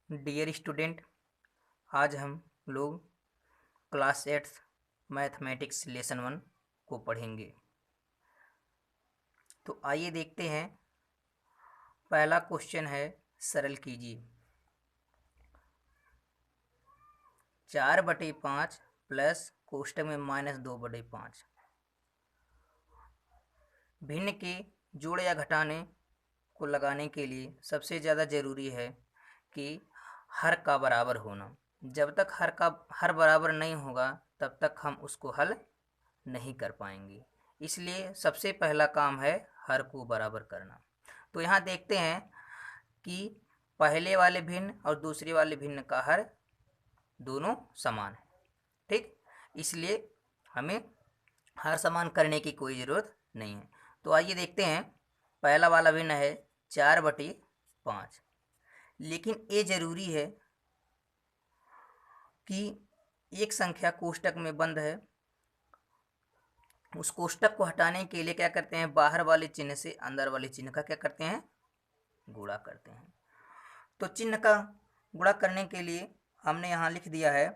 Dear student, आज हम लोग क्लास 8 मैथमेटिक्स लेसन 1 को पढ़ेंगे। तो आइए देखते हैं। पहला क्वेश्चन है, सरल कीजिए। 4/5 प्लस कोष्टक में -2/5 भिन्न के जोड़ या घटाने को लगाने के लिए सबसे ज़्यादा ज़रूरी है कि हर का बराबर होना। जब तक हर बराबर नहीं होगा तब तक हम उसको हल नहीं कर पाएंगे। इसलिए सबसे पहला काम है हर को बराबर करना। तो यहाँ देखते हैं कि पहले वाले भिन्न और दूसरे वाले भिन्न का हर दोनों समान है। ठीक, इसलिए हमें हर समान करने की कोई ज़रूरत नहीं है। तो आइए देखते हैं। पहला वाला भिन्न है 4/5, लेकिन ये ज़रूरी है कि एक संख्या कोष्टक में बंद है, उस कोष्टक को हटाने के लिए क्या करते हैं, बाहर वाले चिन्ह से अंदर वाले चिन्ह का क्या करते हैं, गुणा करते हैं। तो चिन्ह का गुणा करने के लिए हमने यहाँ लिख दिया है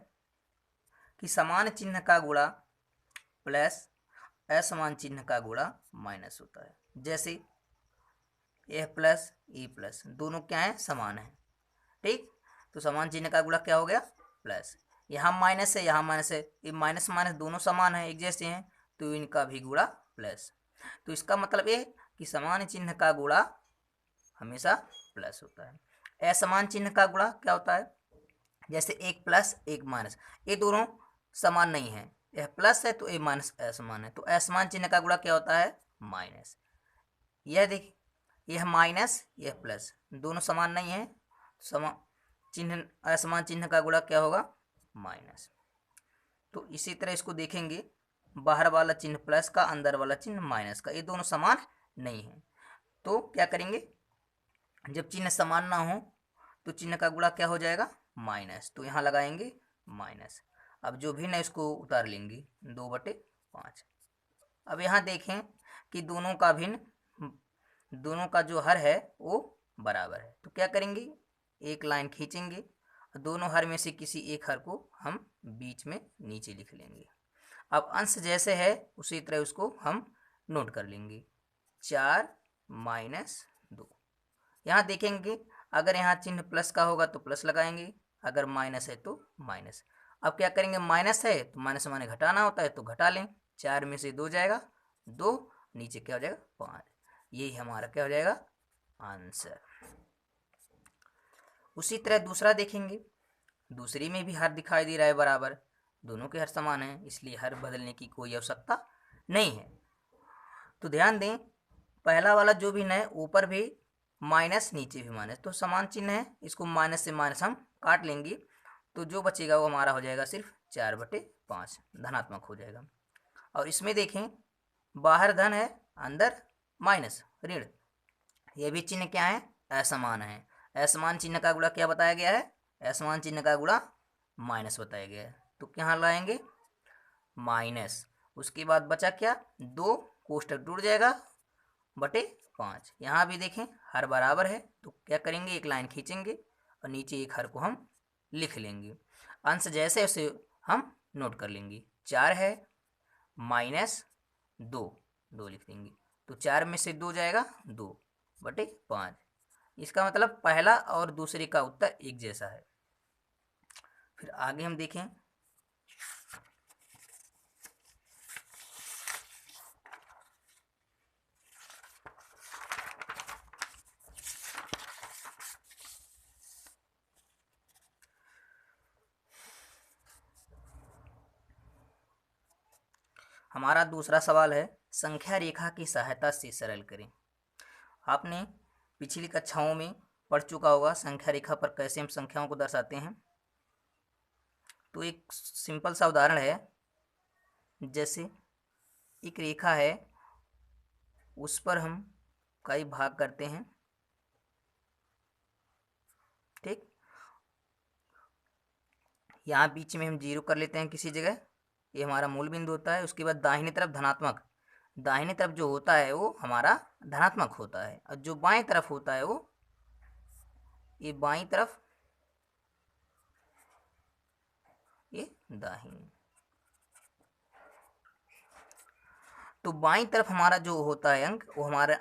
कि समान चिन्ह का गुणा प्लस असमान चिन्ह का गुणा माइनस होता है। जैसे ए प्लस ई प्लस दोनों क्या है, समान है। ठीक, तो समान चिन्ह का गुणा क्या हो गया, प्लस। यहाँ माइनस है, यहाँ माइनस है, ये माइनस माइनस दोनों समान है, एक जैसे हैं, तो इनका भी गुणा प्लस। तो इसका मतलब ये कि समान चिन्ह का गुणा हमेशा प्लस होता है। असमान चिन्ह का गुणा क्या होता है, जैसे एक प्लस एक माइनस, ये दोनों समान नहीं है, यह प्लस है तो ये माइनस असमान है, तो असमान चिन्ह का गुणा क्या होता है, माइनस। यह देखिए, यह माइनस यह प्लस दोनों समान नहीं है, समान चिन्ह असमान चिन्ह का गुणा क्या होगा, माइनस। तो इसी तरह इसको देखेंगे, बाहर वाला चिन्ह प्लस का, अंदर वाला चिन्ह माइनस का, ये दोनों समान नहीं है। तो क्या करेंगे, जब चिन्ह समान ना हो तो चिन्ह का गुणा क्या हो जाएगा, माइनस। तो यहाँ लगाएंगे माइनस। अब जो भिन्न है इसको उतार लेंगे, 2/5। अब यहाँ देखें कि दोनों का भिन्न, दोनों का जो हर है वो बराबर है। तो क्या करेंगे, एक लाइन खींचेंगे, दोनों हर में से किसी एक हर को हम बीच में नीचे लिख लेंगे। अब अंश जैसे है उसी तरह उसको हम नोट कर लेंगे, 4 - 2। यहाँ देखेंगे, अगर यहाँ चिन्ह प्लस का होगा तो प्लस लगाएंगे, अगर माइनस है तो माइनस। अब क्या करेंगे, माइनस है तो माइनस माने घटाना होता है, तो घटा लें, 4 में से 2 जाएगा, 2 नीचे क्या हो जाएगा, 5। यही हमारा क्या हो जाएगा, आंसर। उसी तरह दूसरा देखेंगे, दूसरी में भी हर दिखाई दे रहा है बराबर, दोनों के हर समान है, इसलिए हर बदलने की कोई आवश्यकता नहीं है। तो ध्यान दें, पहला वाला जो भी है ऊपर भी माइनस नीचे भी माइनस, तो समान चिन्ह है, इसको माइनस से माइनस हम काट लेंगे, तो जो बचेगा वो हमारा हो जाएगा सिर्फ 4/5, धनात्मक हो जाएगा। और इसमें देखें, बाहर धन है, अंदर माइनस ऋण, ये भी चिन्ह क्या है, असमान है। असमान चिन्ह का गुणा क्या बताया गया है, असमान चिन्ह का गुणा माइनस बताया गया है, तो क्या लाएंगे, माइनस। उसके बाद बचा क्या, 2, कोष्टक टूट जाएगा, /5। यहाँ भी देखें हर बराबर है, तो क्या करेंगे, एक लाइन खींचेंगे और नीचे एक हर को हम लिख लेंगे। अंश जैसे उसे हम नोट कर लेंगे, 4 है -2, 2 लिख देंगे, तो 4 में से 2 जाएगा, 2/5। इसका मतलब पहला और दूसरे का उत्तर एक जैसा है। फिर आगे हम देखें, हमारा दूसरा सवाल है, संख्या रेखा की सहायता से सरल करें। आपने पिछली कक्षाओं में पढ़ चुका होगा संख्या रेखा पर कैसे हम संख्याओं को दर्शाते हैं। तो एक सिंपल सा उदाहरण है, जैसे एक रेखा है, उस पर हम कई भाग करते हैं। ठीक, यहाँ बीच में हम 0 कर लेते हैं किसी जगह, ये हमारा मूल बिंदु होता है। उसके बाद दाहिनी तरफ धनात्मक, दाहिनी तरफ जो होता है वो हमारा धनात्मक होता है, और जो बाएं तरफ होता है वो, ये बाईं तरफ दाहिनी। तो बाईं तरफ हमारा जो होता है अंक वो हमारा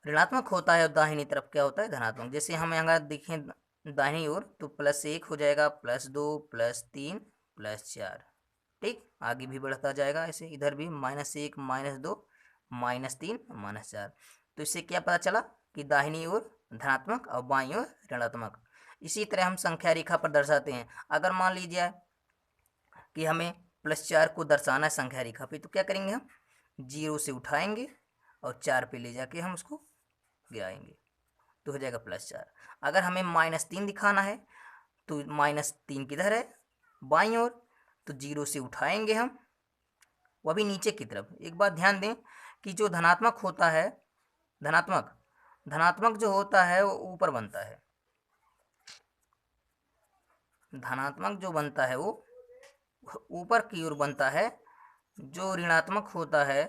ऋणात्मक होता है और दाहिनी तरफ क्या होता है धनात्मक। जैसे हम यहाँ देखें दाहिनी ओर तो +1 हो जाएगा, +2 +3 +4। ठीक, आगे भी बढ़ता जाएगा ऐसे, इधर भी -1 -2 -3 -4। तो इससे क्या पता चला कि दाहिनी ओर धनात्मक और बाईं ओर ऋणात्मक। इसी तरह हम संख्या रेखा पर दर्शाते हैं। अगर मान लीजिए कि हमें +4 को दर्शाना है संख्या रेखा पे, तो क्या करेंगे हम 0 से उठाएंगे और 4 पे ले जाके हम उसको गिराएंगे तो हो जाएगा +4। अगर हमें -3 दिखाना है तो -3 किधर है बाईं ओर, तो 0 से उठाएंगे हम, वह भी नीचे की तरफ। एक बात ध्यान दें कि जो धनात्मक होता है, धनात्मक जो होता है वो ऊपर बनता है, धनात्मक जो बनता है वो ऊपर की ओर बनता है, जो ऋणात्मक होता है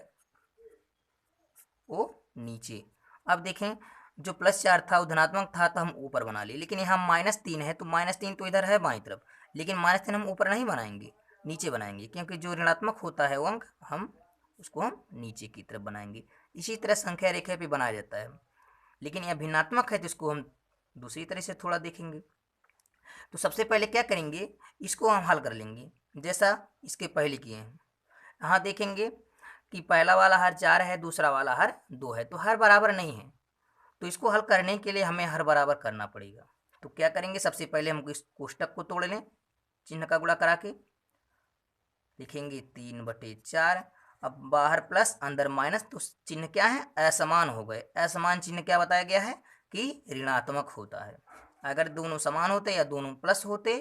वो नीचे। अब देखें जो +4 था वो धनात्मक था तो हम ऊपर बना लिए, लेकिन यहाँ -3 है तो -3 तो इधर है बाईं तरफ, लेकिन -3 हम ऊपर नहीं बनाएंगे, नीचे बनाएंगे, क्योंकि जो ऋणात्मक होता है वो अंक हम उसको हम नीचे की तरफ बनाएंगे। इसी तरह संख्या रेखा पे बनाया जाता है, लेकिन यह भिन्नात्मक है तो इसको हम दूसरी तरह से थोड़ा देखेंगे। तो सबसे पहले क्या करेंगे, इसको हम हल कर लेंगे जैसा इसके पहले किए हैं। यहाँ देखेंगे कि पहला वाला हर 4 है, दूसरा वाला हर 2 है, तो हर बराबर नहीं है। तो इसको हल करने के लिए हमें हर बराबर करना पड़ेगा। तो क्या करेंगे, सबसे पहले हम इस कोष्टक को तोड़ लें, चिन्ह का गुणा करा के लिखेंगे 3/4। अब बाहर प्लस अंदर माइनस, तो चिन्ह क्या है असमान हो गए। असमान चिन्ह क्या बताया गया है कि ऋणात्मक होता है। अगर दोनों समान होते या दोनों प्लस होते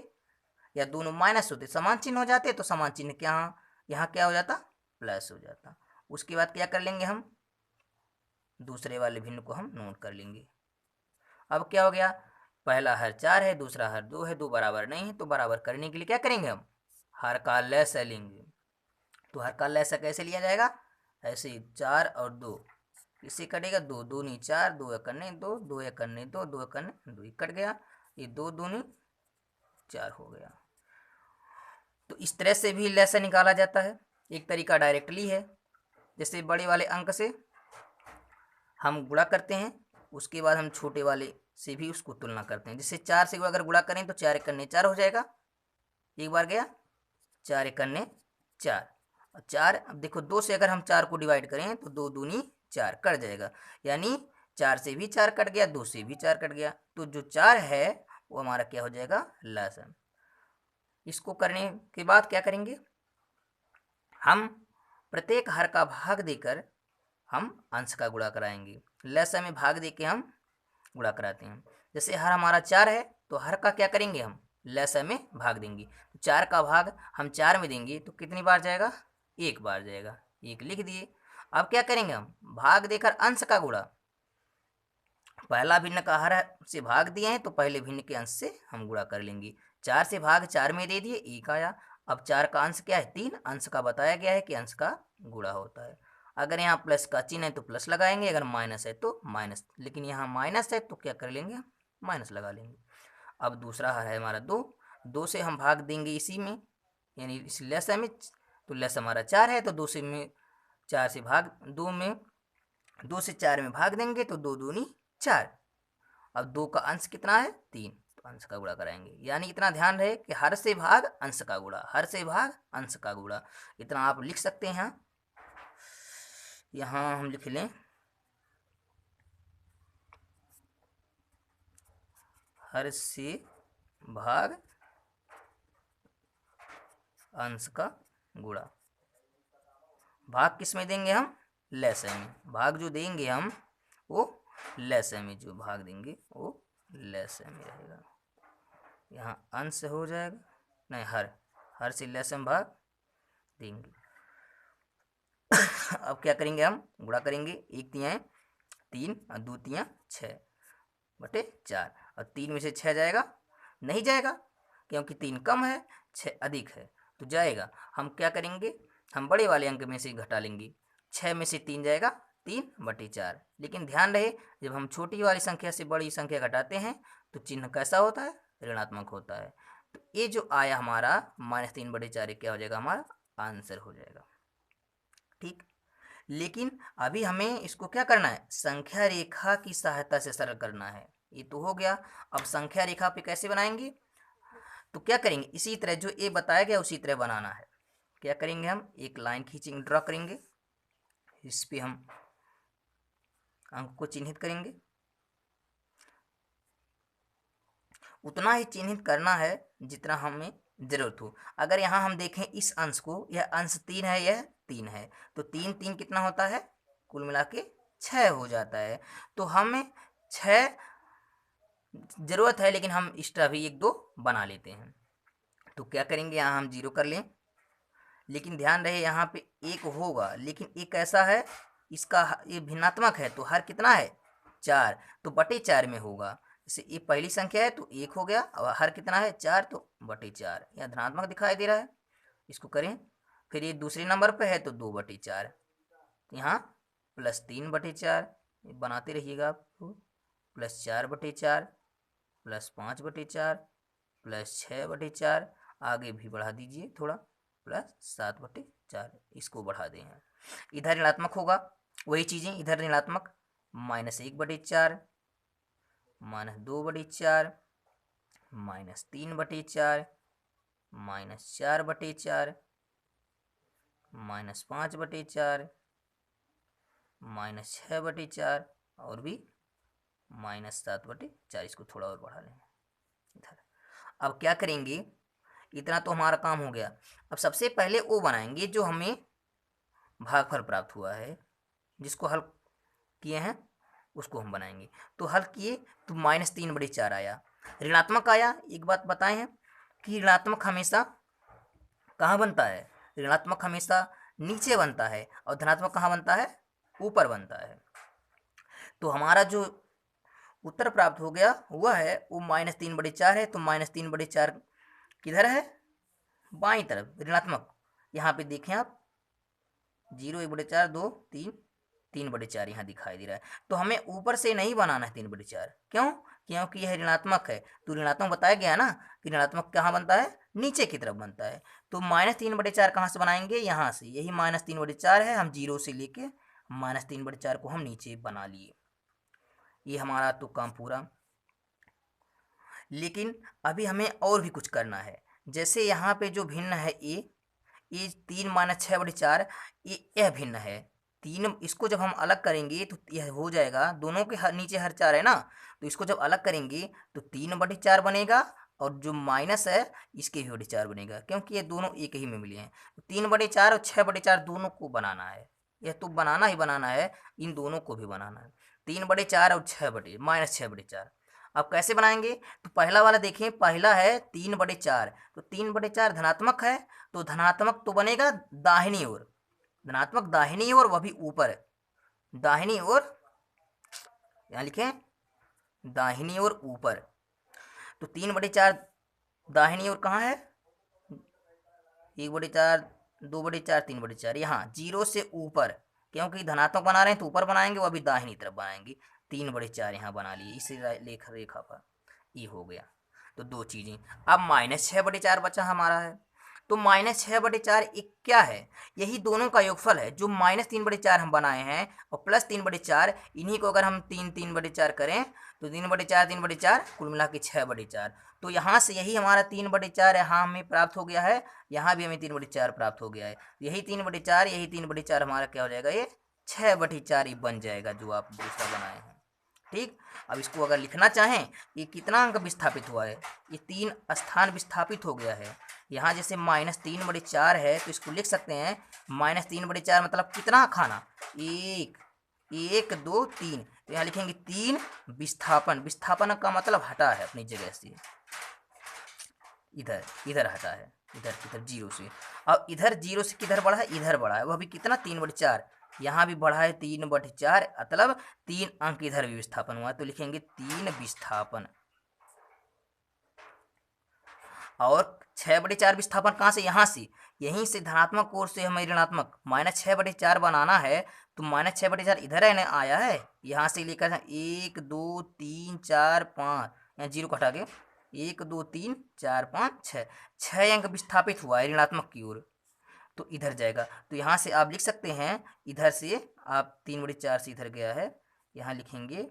या दोनों माइनस होते, समान चिन्ह हो जाते, तो समान चिन्ह क्या यहाँ क्या हो जाता प्लस हो जाता। उसके बाद क्या कर लेंगे, हम दूसरे वाले भिन्न को हम नोट कर लेंगे। अब क्या हो गया, पहला हर 4 है, दूसरा हर 2 है, 2 बराबर नहीं है, तो बराबर करने के लिए क्या करेंगे, हम हर का लसा लेंगे। तो हर का लसा कैसे लिया जाएगा, ऐसे 4 और 2 इससे कटेगा, 2 दूनी 4, 2 एकन्ने 2, 2 एकन्ने 2, 2 एकन्ने 2 कट गया, ये 2 दूनी 4 हो गया। तो इस तरह से भी लसा निकाला जाता है। एक तरीका डायरेक्टली है, जैसे बड़े वाले अंक से हम गुणा करते हैं, उसके बाद हम छोटे वाले से भी उसको तुलना करते हैं। जैसे 4 से अगर गुणा करें तो 4 एकन्ने 4 हो जाएगा, एक बार गया 4 एकन्ने 4। और 4 अब देखो 2 से अगर हम 4 को डिवाइड करें तो 2 दूनी 4 कट जाएगा, यानी 4 से भी 4 कट गया, 2 से भी 4 कट गया, तो जो 4 है वो हमारा क्या हो जाएगा लसन। इसको करने के बाद क्या करेंगे, हम प्रत्येक हर का भाग देकर हम अंश का गुणा कराएंगे। लसा में भाग देके हम गुणा कराते हैं। जैसे हर हमारा 4 है तो हर का क्या करेंगे, हम लसा में भाग देंगे। तो 4 का भाग हम 4 में देंगे तो कितनी बार जाएगा, 1 बार जाएगा, 1 लिख दिए। अब क्या करेंगे, हम भाग देकर अंश का गुणा, पहला भिन्न का हर से भाग दिए हैं तो पहले भिन्न के अंश से हम गुणा कर लेंगे। 4 से भाग 4 में दे दिए, 1 आया। अब 4 का अंश क्या है 3, अंश का बताया गया है कि अंश का गुणा होता है। अगर यहाँ प्लस का चिन्ह है तो प्लस लगाएंगे, अगर माइनस है तो माइनस, लेकिन यहाँ माइनस है तो क्या कर लेंगे, माइनस लगा लेंगे। अब दूसरा है हमारा 2, 2 से हम भाग देंगे इसी में, यानी इस लसा में, तो लस हमारा 4 है तो 2 से में 4 से भाग 2 में 2 से 4 में भाग देंगे तो 2 दूनी 4। अब 2 का अंश कितना है 3, तो अंश का गुणा कराएंगे। यानी इतना ध्यान रहे कि हर से भाग अंश का गुणा, हर से भाग अंश का गुणा, इतना आप लिख सकते हैं। यहाँ हम लिख लें हर से भाग अंश का गुणा। भाग किस में देंगे, हम लसा में। भाग जो देंगे हम वो लसा में, जो भाग देंगे वो लसा में रहेगा। यहाँ अंश हो जाएगा, नहीं हर से लसा में भाग देंगे। अब क्या करेंगे, हम गुणा करेंगे, 1 तियां 3 और 2 तियां 6/4। और 3 में से 6 जाएगा, नहीं जाएगा क्योंकि 3 कम है 6 अधिक है, तो जाएगा। हम क्या करेंगे, हम बड़े वाले अंक में से घटा लेंगे, 6 में से 3 जाएगा 3/4। लेकिन ध्यान रहे जब हम छोटी वाली संख्या से बड़ी संख्या घटाते हैं तो चिन्ह कैसा होता है, ऋणात्मक होता है। तो ये जो आया हमारा -3/4 क्या हो जाएगा, हमारा आंसर हो जाएगा। ठीक, लेकिन अभी हमें इसको क्या करना है, संख्या रेखा की सहायता से सरल करना है। ये तो हो गया। अब संख्या रेखा पे कैसे बनाएंगे, तो क्या करेंगे, इसी तरह जो ए बताया गया उसी तरह बनाना है। क्या करेंगे, हम एक लाइन खींचेंगे, ड्रॉ करेंगे, इस पे हम अंक को चिन्हित करेंगे। उतना ही चिन्हित करना है जितना हमें जरूरत हो। अगर यहाँ हम देखें इस अंश को, यह अंश 3 है, यह 3 है, तो 3 3 कितना होता है, कुल मिला के 6 हो जाता है। तो हमें 6 जरूरत है, लेकिन हम एक्स्ट्रा भी 1 2 बना लेते हैं। तो क्या करेंगे, यहाँ हम 0 कर लें, लेकिन ध्यान रहे यहाँ पे 1 होगा, लेकिन एक ऐसा है, इसका ये भिन्नात्मक है, तो हर कितना है, 4, तो बटे 4 में होगा। जैसे ये पहली संख्या है तो 1 हो गया, और हर कितना है, 4, तो बटे 4, यहाँ धनात्मक दिखाई दे रहा है। इसको करें, फिर ये दूसरे नंबर पे है तो 2/4, यहाँ +3/4, बनाते रहिएगा आप, +4/4, +5/4, +6/4, आगे भी बढ़ा दीजिए थोड़ा, +7/4, इसको बढ़ा दें। इधर ऋणात्मक होगा, वही चीज़ें इधर ऋणात्मक, -1/4, -2/4, -3/4, -4/4, -5/4, -6/4, और भी -7/4, इसको थोड़ा और बढ़ा लें इधर। अब क्या करेंगे, इतना तो हमारा काम हो गया। अब सबसे पहले वो बनाएंगे जो हमें भागफल प्राप्त हुआ है, जिसको हल किए हैं उसको हम बनाएंगे। तो हल किए तो -3/4 आया, ऋणात्मक आया। एक बात बताए हैं कि ऋणात्मक हमेशा कहाँ बनता है, ऋणात्मक हमेशा नीचे बनता है, और धनात्मक कहाँ बनता है, ऊपर बनता है। तो हमारा जो उत्तर प्राप्त हो गया हुआ है वो -3/4 है। तो -3/4 किधर है, बाईं तरफ, ऋणात्मक। यहाँ पे देखें आप, 0 1/4 2 3 3/4 यहाँ दिखाई दे रहा है। तो हमें ऊपर से नहीं बनाना है 3/4, क्यों, क्योंकि यह ऋणात्मक है। तो ऋणात्मक बताया गया ना कि ऋणात्मक कहाँ बनता है, नीचे की तरफ बनता है। तो -3/4 कहाँ से बनाएंगे, यहाँ से, यही -3/4 है, हम 0 से लेके -3/4 को हम नीचे बना लिए। ये हमारा तो काम पूरा। लेकिन अभी हमें और भी कुछ करना है। जैसे यहाँ पे जो भिन्न है ये 3 -6/4, यह भिन्न है 3। इसको जब हम अलग करेंगे तो यह हो जाएगा, दोनों के नीचे हर 4 है ना, तो इसको जब अलग करेंगे तो 3/4 बनेगा, और जो माइनस है इसके भी 4 बनेगा, क्योंकि ये दोनों एक ही में मिले हैं। तो 3/4 और 6/4 दोनों को बनाना है, यह तो बनाना ही बनाना है, इन दोनों को भी बनाना है, 3/4 और -6/4। अब कैसे बनाएंगे, तो पहला वाला देखें, पहला है 3/4, तो 3/4 धनात्मक है, तो धनात्मक तो बनेगा दाहिनी ओर, धनात्मक दाहिनी ओर, वह भी ऊपर, दाहिनी ओर, यहाँ लिखें दाहिनी ओर ऊपर। तो 3/4 दाहिनी ओर कहाँ है, 1/4 2/4 3/4, यहाँ 0 से ऊपर, क्योंकि धनात्मक बना रहे हैं तो ऊपर बनाएंगे, वह भी दाहिनी तरफ बनाएंगे। 3/4 यहाँ बना लिए इस रेखा पर, ये हो गया। तो दो चीज़ें। अब -6/4 बचा हमारा है, तो -6/4 एक क्या है, यही दोनों का योगफल है, जो -3/4 हम बनाए हैं और +3/4, इन्हीं को अगर हम 3/4 करें तो 3/4 3/4 कुल मिला के 6/4। तो यहाँ से यही हमारा 3/4 यहाँ हमें प्राप्त हो गया है, यहाँ भी हमें 3/4 प्राप्त हो गया है। यही 3/4 यही 3/4 हमारा क्या हो जाएगा, ये 6/4 ही बन जाएगा, जो आप दूसरा बनाए हैं। ठीक, अब इसको अगर लिखना चाहें, ये कितना अंक विस्थापित हुआ है, ये 3 स्थान विस्थापित हो गया है। यहाँ जैसे -3/4 है, तो इसको लिख सकते हैं -3/4 मतलब कितना खाना, 1 1 2 3, तो यहाँ लिखेंगे 3 विस्थापन। विस्थापन का मतलब हटा है अपनी जगह से, इधर इधर हटा है, इधर इधर 0 से। अब इधर 0 से किधर बढ़ा है, इधर बढ़ा है, वह भी कितना 3/4, यहाँ भी बढ़ा है 3/4, मतलब 3 अंक इधर भी विस्थापन हुआ है, तो लिखेंगे 3 विस्थापन। और 6/4 विस्थापन कहाँ से, यहाँ से, यहीं से धनात्मक ओर से हमें ऋणात्मक -6/4 बनाना है, तो -6/4 इधर है ना आया है, यहाँ से लेकर 1 2 3 4 5, यहाँ 0 को हटा के 1 2 3 4 5 6, 6 अंक विस्थापित हुआ है ऋणात्मक की ओर, तो इधर जाएगा। तो यहाँ से आप लिख सकते हैं, इधर से आप 3/4 से इधर गया है, यहाँ लिखेंगे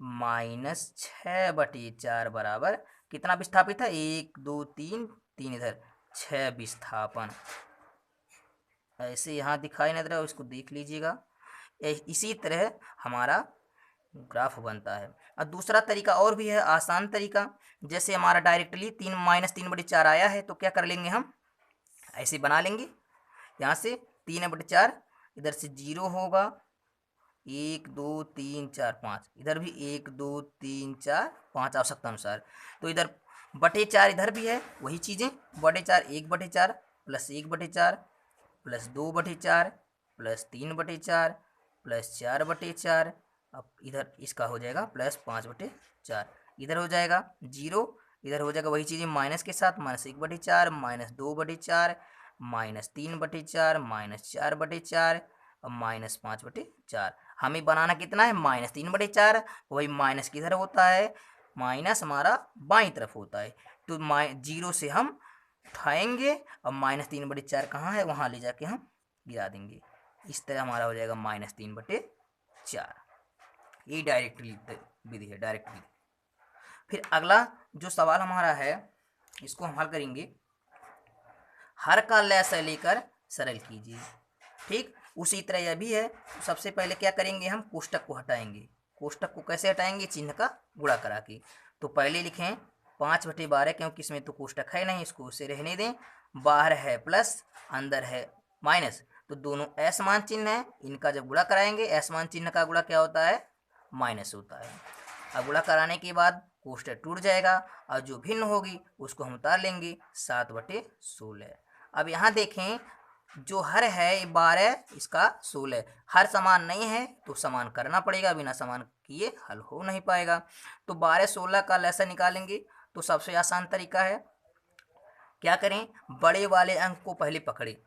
-6/4 बराबर कितना विस्थापित है, 1 2 3 3 इधर 6 विस्थापन। ऐसे यहाँ दिखाई नहीं दे रहा, इसको देख लीजिएगा। इसी तरह हमारा ग्राफ बनता है। और दूसरा तरीका और भी है, आसान तरीका। जैसे हमारा डायरेक्टली 3 - 3/4 आया है, तो क्या कर लेंगे हम, ऐसे बना लेंगे। यहाँ से 3/4, इधर से 0 होगा, 1 2 3 4 5, इधर भी 1 2 3 4 5 आवश्यकता अनुसार। तो इधर /4 इधर भी है, वही चीज़ें, /4 1/4 प्लस 1/4 प्लस 2/4 प्लस 3/4 प्लस 4/4। अब इधर इसका हो जाएगा प्लस 5/4, इधर हो जाएगा 0, इधर हो जाएगा वही चीज़ें माइनस के साथ, -1/4 -2/4 -3/4 -4/4 और -5/4। हमें बनाना कितना है, -3/4। वही माइनस किधर होता है, माइनस हमारा बाईं तरफ होता है, तो 0 से हम उठाएंगे और -3/4 कहाँ है, वहाँ ले जाके हम गिरा देंगे। इस तरह हमारा हो जाएगा -3/4। ये डायरेक्ट विधि है, डायरेक्ट विधि। फिर अगला जो सवाल हमारा है, इसको हम हल करेंगे। हर का लय से लेकर सरल कीजिए। ठीक उसी तरह यह भी है। सबसे पहले क्या करेंगे, हम कोष्टक को हटाएंगे। कोष्टक को कैसे हटाएंगे, चिन्ह का गुणा करा के। तो पहले लिखें 5/12, क्योंकि इसमें तो कोष्टक है नहीं, इसको उसे रहने दें। बाहर है प्लस, अंदर है माइनस, तो दोनों असमान चिन्ह है, इनका जब गुणा कराएंगे, असमान चिन्ह का गुणा क्या होता है, माइनस होता है। अब गुणा कराने के बाद कोष्टक टूट जाएगा और जो भिन्न होगी उसको हम उतार लेंगे, 7/16। अब यहाँ देखें, जो हर है 12, इसका 16, हर समान नहीं है तो समान करना पड़ेगा, बिना समान किए हल हो नहीं पाएगा। तो 12/16 का लसागु निकालेंगे। तो सबसे आसान तरीका है, क्या करें, बड़े वाले अंक को पहले पकड़े,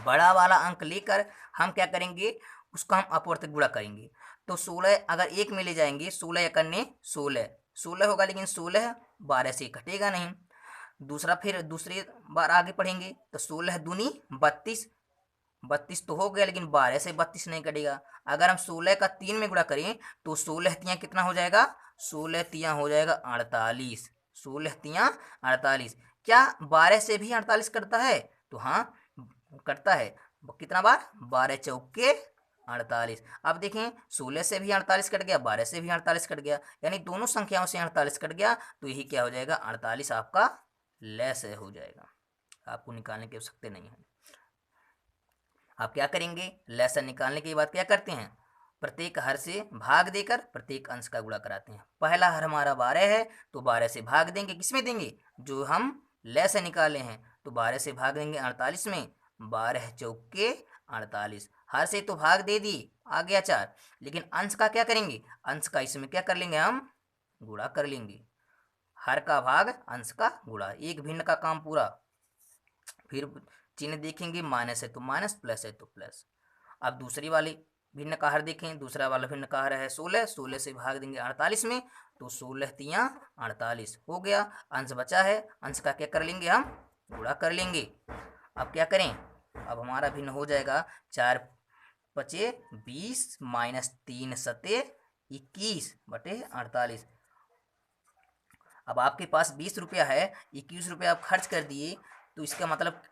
बड़ा वाला अंक लेकर हम क्या करेंगे, उसका हम अपवर्त गुणा करेंगे। तो 16 अगर एक में ले जाएंगे, 16 एकन्ने 16 होगा, लेकिन 16 12 से घटेगा नहीं। दूसरा, फिर दूसरी बार आगे पढ़ेंगे तो 16 दूनी 32, 32 तो हो गया, लेकिन 12 से 32 नहीं कटेगा। अगर हम 16 का 3 में गुणा करें तो 16 तियाँ कितना हो जाएगा, 16 तियाँ हो जाएगा 48, 16 तियाँ 48। क्या 12 से भी 48 कटता है, तो हाँ कटता है। कितना बार, 12 चौके 48। अब देखें, 16 से भी 48 कट गया, 12 से भी 48 कट गया, यानी दोनों संख्याओं से 48 कट गया, तो यही क्या हो जाएगा, 48 आपका लेस हो जाएगा। आपको निकालने की आवश्यकता नहीं है। आप क्या करेंगे, लेसन निकालने के बाद क्या करते हैं, प्रत्येक हर से भाग देकर प्रत्येक अंश का गुणा कराते हैं। पहला हर हमारा 12 है, तो 12 से भाग देंगे, किसमें देंगे, जो हम लेसन निकाले हैं, तो 12 से भाग देंगे 48 में, 12 चौके 48। हर से तो भाग दे दी, आ गया 4, लेकिन अंश का क्या करेंगे, अंश का इसमें क्या कर लेंगे, हम गुणा कर लेंगे। हर का भाग अंश का गुणा, एक भिन्न का काम पूरा। फिर चिन्ह देखेंगे, माइनस है तो माइनस, प्लस है तो प्लस। अब दूसरी वाली भिन्न का हर देखें, दूसरा वाला भिन्न का हर है 16, 16 से भाग देंगे 48 में, तो 16 तियाँ 48 हो गया। अंश बचा है, अंश का क्या कर लेंगे, हम गुणा कर लेंगे। अब क्या करें, अब हमारा भिन्न हो जाएगा 4 × 20 -3 × 21/48। अब आपके पास 20 रुपया है, 21 रुपया आप खर्च कर दिए, तो इसका मतलब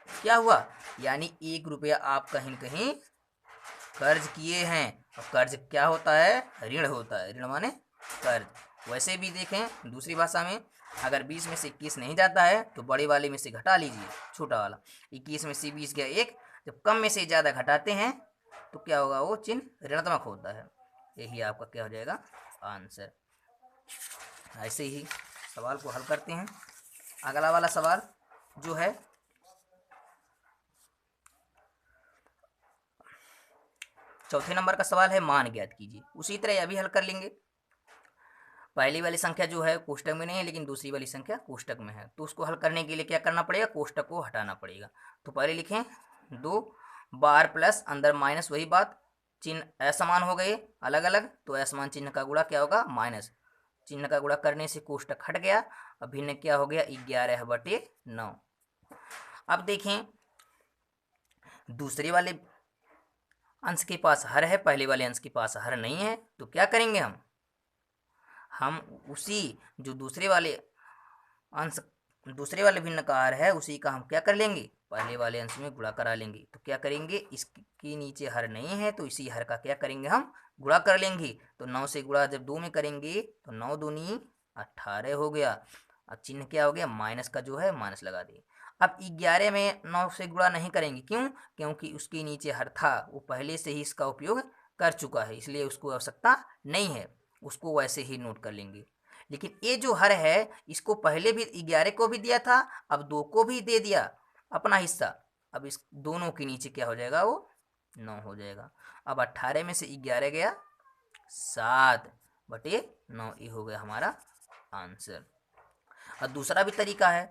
क्या हुआ, यानी 1 रुपया आप कहीं न कहीं कर्ज किए हैं। और कर्ज क्या होता है, ऋण होता है, ऋण माने कर्ज। वैसे भी देखें दूसरी भाषा में, अगर 20 में से 21 नहीं जाता है तो बड़े वाले में से घटा लीजिए, छोटा वाला, 21 में से 20 गया 1। जब कम में से ज़्यादा घटाते हैं तो क्या होगा, वो चिन्ह ऋणात्मक होता है। यही आपका क्या हो जाएगा, आंसर। ऐसे ही सवाल को हल करते हैं। अगला वाला सवाल जो है, चौथे नंबर का सवाल है, मान ज्ञात कीजिए। उसी तरह यह भी हल कर लेंगे। पहली वाली संख्या जो है कोष्टक में नहीं है, लेकिन दूसरी वाली संख्या कोष्टक में है, तो उसको हल करने के लिए क्या करना पड़ेगा, कोष्टक को हटाना पड़ेगा। तो पहले लिखें 2 बार प्लस अंदर माइनस, वही बात, चिन्ह असमान हो गए अलग अलग, तो असमान चिन्ह का गुणा क्या होगा, माइनस। चिन्ह का गुणा करने से कोष्टक हट गया। अब भिन्न क्या हो गया, 11/9। अब देखें दूसरे वाले अंश के पास हर है, पहले वाले अंश के पास हर नहीं है, तो क्या करेंगे हम उसी जो दूसरे वाले भिन्न का हर है उसी का हम क्या कर लेंगे, पहले वाले अंश में गुणा करा लेंगे। तो क्या करेंगे, इसके नीचे हर नहीं है तो इसी हर का क्या करेंगे, हम गुणा कर लेंगे। तो 9 से गुणा जब 2 में करेंगे तो 9 दूनी 18 हो गया। अब चिन्ह क्या हो गया, माइनस का जो है माइनस लगा दिए। अब 11 में 9 से गुणा नहीं करेंगे, क्यों, क्योंकि उसके नीचे हर था, वो पहले से ही इसका उपयोग कर चुका है, इसलिए उसको आवश्यकता नहीं है, उसको वैसे ही नोट कर लेंगे। लेकिन ये जो हर है इसको पहले भी 11 को भी दिया था, अब 2 को भी दे दिया अपना हिस्सा। अब इस दोनों के नीचे क्या हो जाएगा, वो 9 हो जाएगा। अब 18 में से 11 गया 7/9, ये हो गया हमारा आंसर। और दूसरा भी तरीका है,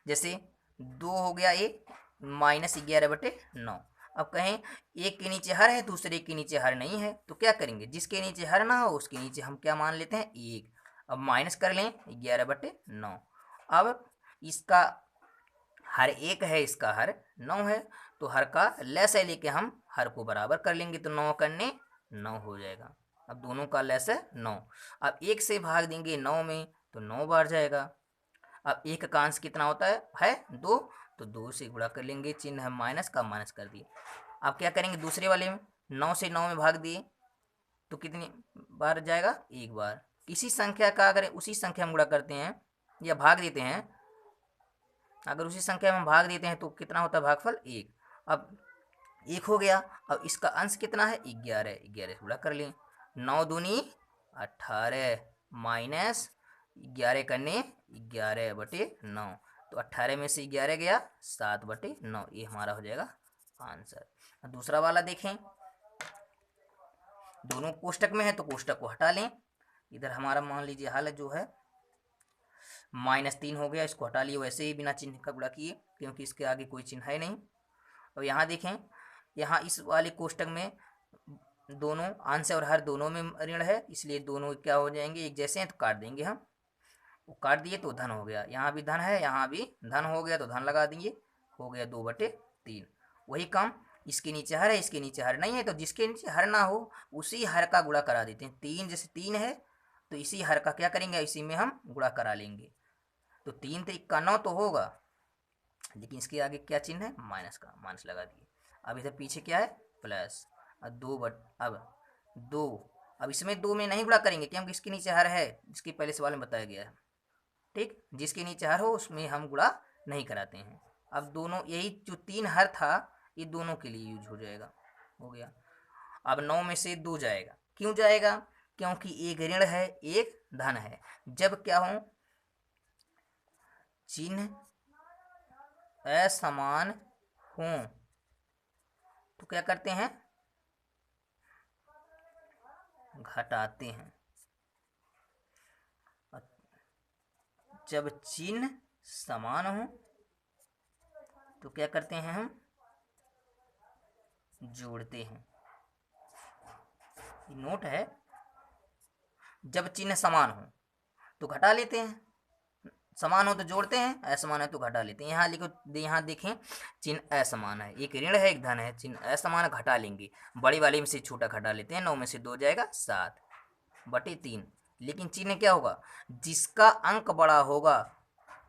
जैसे 2 हो गया ये -11/9। अब कहें एक के नीचे हर है दूसरे के नीचे हर नहीं है, तो क्या करेंगे, जिसके नीचे हर ना हो उसके नीचे हम क्या मान लेते हैं, 1। अब माइनस कर लें 11/9। अब इसका हर 1 है, इसका हर 9 है, तो हर का लेस है लेके हम हर को बराबर कर लेंगे, तो 9 करने 9 हो जाएगा। अब दोनों का लेस है 9। अब 1 से भाग देंगे 9 में तो 9 बार जाएगा। अब 1 का अंश कितना होता है 2, तो 2 से गुणा कर लेंगे, चिन्ह है माइनस का माइनस कर दिए। अब क्या करेंगे, दूसरे वाले में 9 से 9 में भाग दिए तो कितनी बार जाएगा, 1 बार। इसी संख्या का अगर उसी संख्या में गुणा करते हैं या भाग देते हैं, अगर उसी संख्या में भाग देते हैं तो कितना होता है भागफल, 1। अब 1 हो गया। अब इसका अंश कितना है, 11, 11 से गुणा कर लें, 9 दूनी 18 माइनस 11 करने 11/9, तो 18 में से 11 गया 7/9, ये हमारा हो जाएगा आंसर। दूसरा वाला देखें, दोनों कोष्टक में है तो कोष्टक को हटा लें। इधर हमारा मान लीजिए हल जो है -3 हो गया, इसको हटा लिए वैसे ही बिना चिन्ह का गुणा किए, क्योंकि इसके आगे कोई चिन्ह है नहीं। और यहाँ देखें, यहाँ इस वाले कोष्टक में दोनों अंश और हर दोनों में ऋण है, इसलिए दोनों क्या हो जाएंगे, एक जैसे हैं, तो काट देंगे हम। वो काट दिए तो धन हो गया, यहाँ भी धन है यहाँ भी धन हो गया, तो धन लगा देंगे, हो गया 2/3। वही काम, इसके नीचे हर है इसके नीचे हर नहीं है, तो जिसके नीचे हर ना हो उसी हर का गुणा करा देते हैं। 3 जैसे 3 है तो इसी हर का क्या करेंगे, इसी में हम गुणा करा लेंगे। तो 3 3 का 9 तो होगा, लेकिन इसके आगे क्या चिन्ह है, माइनस का माइनस लगा दिए। अब इधर पीछे क्या है, प्लस। अब 2 अब इसमें 2 में नहीं गुणा करेंगे क्योंकि इसके नीचे हर है, जिसके पहले सवाल में बताया गया है। ठीक, जिसके नीचे हर हो उसमें हम गुणा नहीं कराते हैं। अब दोनों, यही जो 3 हर था ये दोनों के लिए यूज हो जाएगा, हो गया। अब 9 में से 2 जाएगा, क्यों जाएगा, क्योंकि एक ऋण है एक धन है। जब क्या हो, चिन्ह असमान हो तो क्या करते हैं, घटाते हैं। जब चिन्ह समान हो तो क्या करते हैं, हम जोड़ते हैं। नोट है, जब चिन्ह समान हो तो घटा लेते हैं, समान हो तो जोड़ते हैं, असमान है तो घटा लेते हैं। यहाँ लिखो, यहाँ देखें, चिन्ह असमान है, एक ऋण है एक धन है, चिन्ह असमान है, घटा लेंगे, बड़ी वाले में से छोटा घटा लेते हैं। 9 में से 2 जाएगा 7/3। लेकिन चिन्ह क्या होगा, जिसका अंक बड़ा होगा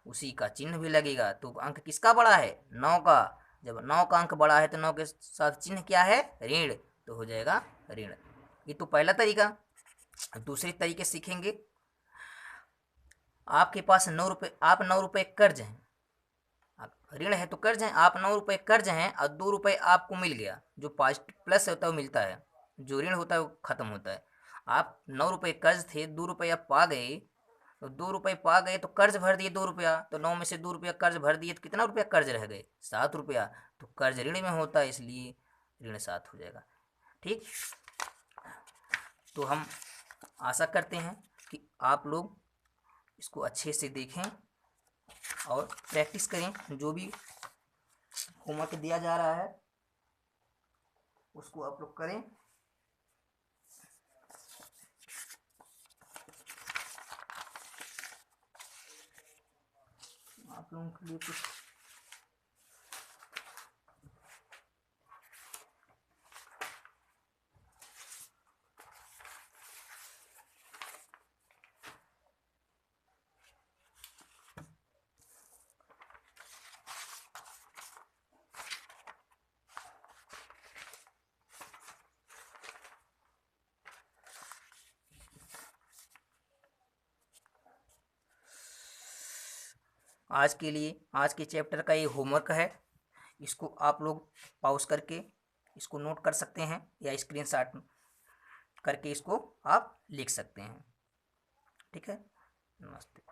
उसी का चिन्ह भी लगेगा। तो अंक किसका बड़ा है, 9 का। जब 9 का अंक बड़ा है तो 9 के साथ चिन्ह क्या है, ऋण, तो हो जाएगा ऋण। ये तो पहला तरीका। दूसरे तरीके सीखेंगे, आपके पास 9 रुपये, आप 9 रुपये कर्ज हैं, ऋण है तो कर्ज है, आप 9 रुपये कर्ज हैं और 2 रुपये आपको मिल गया, जो प्लस होता है वो मिलता है, जो ऋण होता है वो खत्म होता है। आप 9 रुपये कर्ज थे, 2 रुपये आप पा गए, तो 2 रुपये पा गए तो कर्ज भर दिए 2 रुपया, तो 9 में से 2 रुपया कर्ज भर दिए तो कितना रुपया कर्ज रह गए, 7 रुपया। तो कर्ज ऋण में होता है, इसलिए ऋण 7 हो जाएगा। ठीक, तो हम आशा करते हैं कि आप लोग इसको अच्छे से देखें और प्रैक्टिस करें। जो भी होमवर्क दिया जा रहा है उसको आप लोग करें। आप लोगों के लिए कुछ आज के लिए, आज के चैप्टर का ये होमवर्क है। इसको आप लोग पॉज करके इसको नोट कर सकते हैं या स्क्रीनशॉट करके इसको आप लिख सकते हैं। ठीक है, नमस्ते।